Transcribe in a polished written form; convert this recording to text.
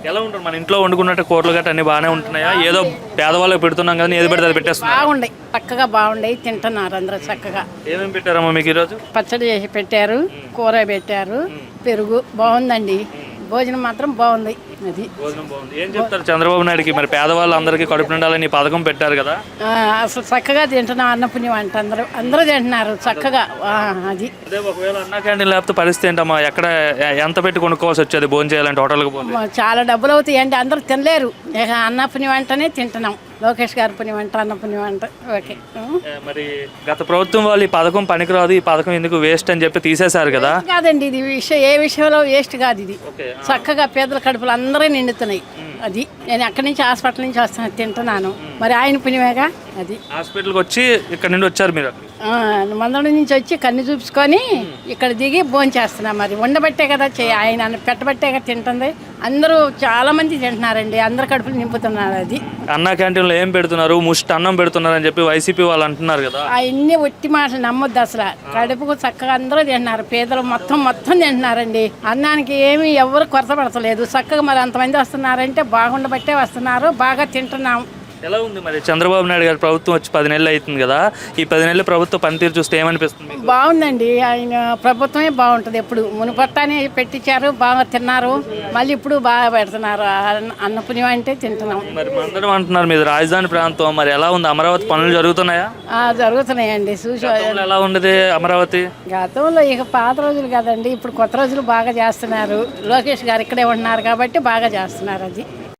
ఎలా ఉంటుంది మన ఇంట్లో వండుకున్నట్టు కూరలు గట్ట అన్ని బాగానే ఉంటున్నాయా? ఏదో పేదవాళ్ళకి పెడుతున్నాం కదా, ఏది పెడితే అది పెట్టేస్తున్నాం. బాగుండే చక్కగా బాగుండే తింటున్నారు అందరూ చక్కగా. ఏమేమి పెట్టారమ్మా మీకు ఈరోజు? పచ్చడి చేసి పెట్టారు, కూర పెట్టారు, పెరుగు బాగుందండి. భోజనం మాత్రం బాగుంది. అది భోజనం బాగుంది. ఏం చెప్తారు చంద్రబాబు నాయుడుకి? మరి పేదవాళ్ళందరికీ కడుపు నిండాలని ఈ పథకం పెట్టారు కదా. అసలు చక్కగా తింటున్నాం. అన్నపుణ్యం అంట అందరూ తింటున్నారు చక్కగా. అది అదే ఒకవేళ అన్నా క్యాంటీన్ లేకపోతే పరిస్థితి ఏంటమ్మా? ఎక్కడ ఎంత పెట్టి కొనుక్కోవాల్సి వచ్చేది భోజనం చేయాలంటే హోటల్కి పోతే? చాలా డబ్బులు అవుతాయండి, అందరూ తినలేరు. ఇక అన్నపుణ్యం అంటనే తింటున్నాం. లోకేష్ గారి పుణ్యం అంట, అన్నపుణ్యం అంట. ఓకే. మరి గత ప్రభుత్వం వాళ్ళు ఈ పథకం పనికిరాదు, ఈ పథకం ఎందుకు వేస్ట్ అని చెప్పి తీసేశారు కదా. కాదండి, ఇది ఏ విషయంలో వేస్ట్ కాదు. ఇది చక్కగా పేదల కడుపులు అందరూ నిండుతున్నాయి. అది నేను అక్కడి నుంచి హాస్పిటల్ నుంచి వస్తాను, తింటున్నాను. మరి ఆయన పుణ్యమేగా. అది హాస్పిటల్కి వచ్చి ఇక్కడ నుండి వచ్చారు మీరు? మందడం నుంచి వచ్చి కన్ను చూపించుకొని ఇక్కడ దిగి భోజనం చేస్తున్నాం. మరి ఉండబట్టే కదా ఆయన పెట్టబట్టే కదా తింటుంది. అందరూ చాలా మంది తింటున్నారండి, అందరు కడుపులు నింపుతున్నారు. అది అన్నా క్యాంటీన్లో ఏం పెడుతున్నారు? ముష్టి అన్నం పెడుతున్నారు అని చెప్పి వైసీపీ వాళ్ళు అంటున్నారు కదా. అవన్నీ ఒట్టి మాటలు నమ్మొద్దు అసలు. కడుపుకు చక్కగా అందరూ తింటున్నారు. పేదలు మొత్తం తింటున్నారండి. అన్నానికి ఏమి ఎవరు కొరత పడతలేదు. చక్కగా మరి అంతమంది వస్తున్నారంటే బాగుండబట్టే వస్తున్నారు, బాగా తింటున్నాం. ఎలా ఉంది మరి చంద్రబాబు నాయుడు గారి ప్రభుత్వం వచ్చి 10 నెలలు అవుతుంది కదా, ఈ 10 నెలల ప్రభుత్వ పనితీరు చూస్తే ఏమనిపిస్తుంది? బాగుందండి, ఆయన ప్రభుత్వమే బాగుంటుంది. ఎప్పుడు మునుపట్టానే పెట్టించారు, బాగా తిన్నారు. మళ్ళీ ఇప్పుడు బాగా పెడుతున్నారు. అన్నపుణ్యం అంటే తింటున్నాం. మరి మందడం అంటున్నారు మీద రాజధాని ప్రాంతం, మరి ఎలా ఉంది? అమరావతి పనులు జరుగుతున్నాయా? జరుగుతున్నాయండి. చూసి ఎలా ఉండేది అమరావతి గతంలో? ఇక పాత రోజులు కదండి, ఇప్పుడు కొత్త రోజులు బాగా చేస్తున్నారు. లోకేష్ గారు ఇక్కడే ఉంటున్నారు కాబట్టి బాగా చేస్తున్నారు. అది